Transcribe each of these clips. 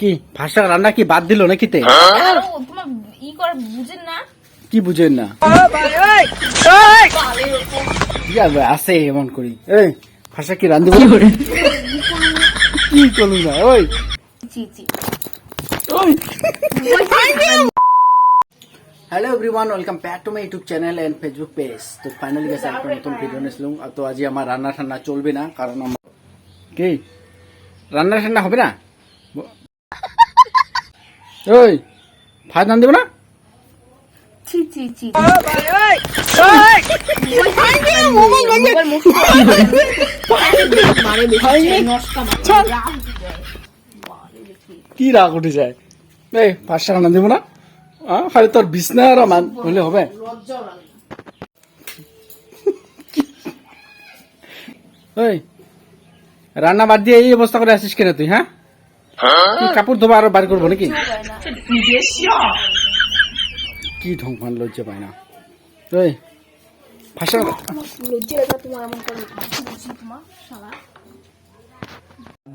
কি ভাষা রান্না কি বাদ দিল নাকি তে? তোমার ই করে বুঝেন না? কি বুঝেন না? আছে এমন করি এই ভাষা কি রান্ধব কি করলু না ওই hello everyone welcome back to my YouTube channel and Facebook page. तो फाइनली गाइस একটা নতুন ভিডিও নিলাম। তো আজ আমার রান্না ঠান্না চলবে না, কারণ কি রান্না ঠান্না হবে না। ওই ভাত রান্না দেব না। ছি ছি ছি কি রাগ উঠে যায়। এই ভাত রান্না দেব না, খালি তোর বিছনা আর মান হলে হবে। ওই রান্না বাদ দিয়ে এই অবস্থা করে আসিস কেন তুই? হ্যাঁ তুই কাপড় ধোবা আরো বার করবো নাকি? কি ঢং ফান লজ্জা পায় না। ওই ভাষা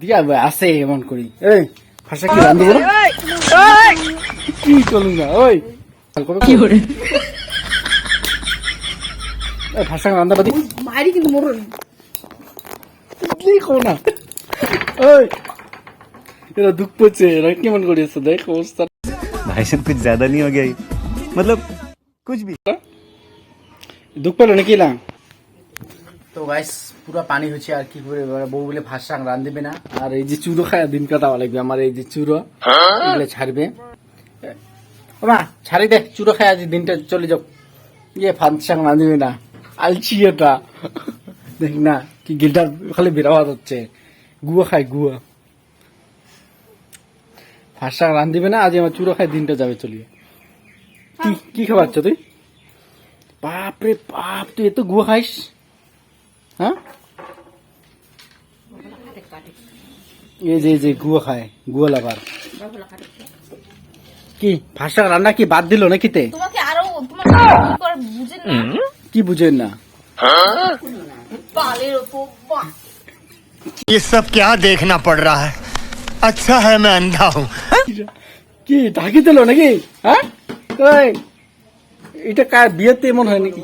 দিয়া আছে এমন করি এই ভাষা কি রান্ধব না কি করলু না। ওই কি করে ভাষা রান্না বাদি মারি কিন্তু মরুন না। ওই এরা দুঃখ পেয়েছে, এরা কেমন করেছে দেখ অবস্থা। भाई साहब कुछ ज्यादा नहीं हो गया ये? मतलब कुछ भी দুঃখ পেলো নাকি না? তো গাইস পুরো পানি হচ্ছে আর কি করে বউ বলে ভাত শাক রান্ধবে না, আর এই যে চুরো খায় দিন কাটাওয়া লাগবে। আমার এই যে চুরো এগুলো ছাড়বে, মা ছাড়ি দে চুরো খায় আজ দিনটা চলে যাও। ইয়ে ভাত শাক রান্ধবে না আলছি এটা দেখ না কি গিলটার খালি বেরাওয়াজ হচ্ছে। গুয়া খায় গুয়া, ভাত শাক রান্ধবে না আজ আমার চুরো খায় দিনটা যাবে চলিয়ে। কি কি খাবার তুই? বাপ রে বাপ, তুই এত গুয়া খাইস? হ্যাঁ এই যে গুয়া খায়, গুয়া লাভার। কি ভাষা রান্না কি বাদ দিল নাকি তে? তোমাকে আরো তোমার ই করে বুঝেন না? কি বুঝেন না? পালের উপর ये सब क्या देखना पड़ रहा है? अच्छा है मैं अंधा हूँ। কি ঢাকি দিল নাকি? হ্যাঁ এটা কার বিয়েতে এমন হয় নাকি?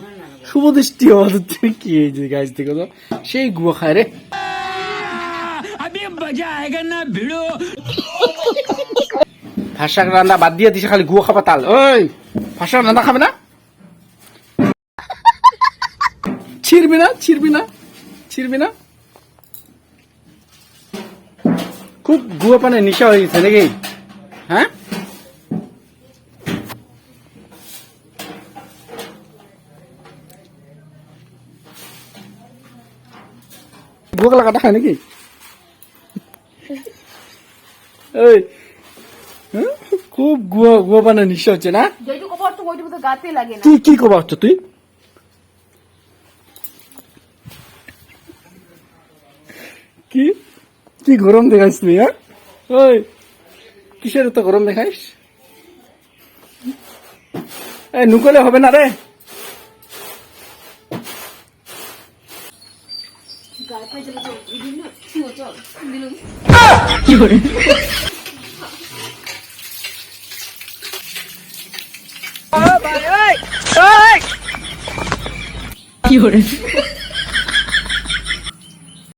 শুভ দৃষ্টি হওয়া হচ্ছে কি এই যে গাছ থেকে তো সেই গুয়া খায় রে। ভাষা রান্না বাদ দিয়ে দিছে খালি গুয়া খাবা তাল। ওই ভাষা রান্না খাবে না, ছিড়বি না ছিড়বি না ছিড়বি না। খুব গুয়া পানে নিশা হয়ে গেছে নাকি? হ্যাঁ গুয়া লাগাটা খায় নাকি? এই খুব গুয়া গুয়া পানে নিশা হচ্ছে না? যেটুকু কবার তো ওইটুকু তো গাতে লাগে না। কি কি কবা হচ্ছে তুই? কি কি গরম দেখাইস তুই? হ্যাঁ ওই কিসের তো গরম দেখাইস? এই নুকলে হবে না রে। কি করে কি করে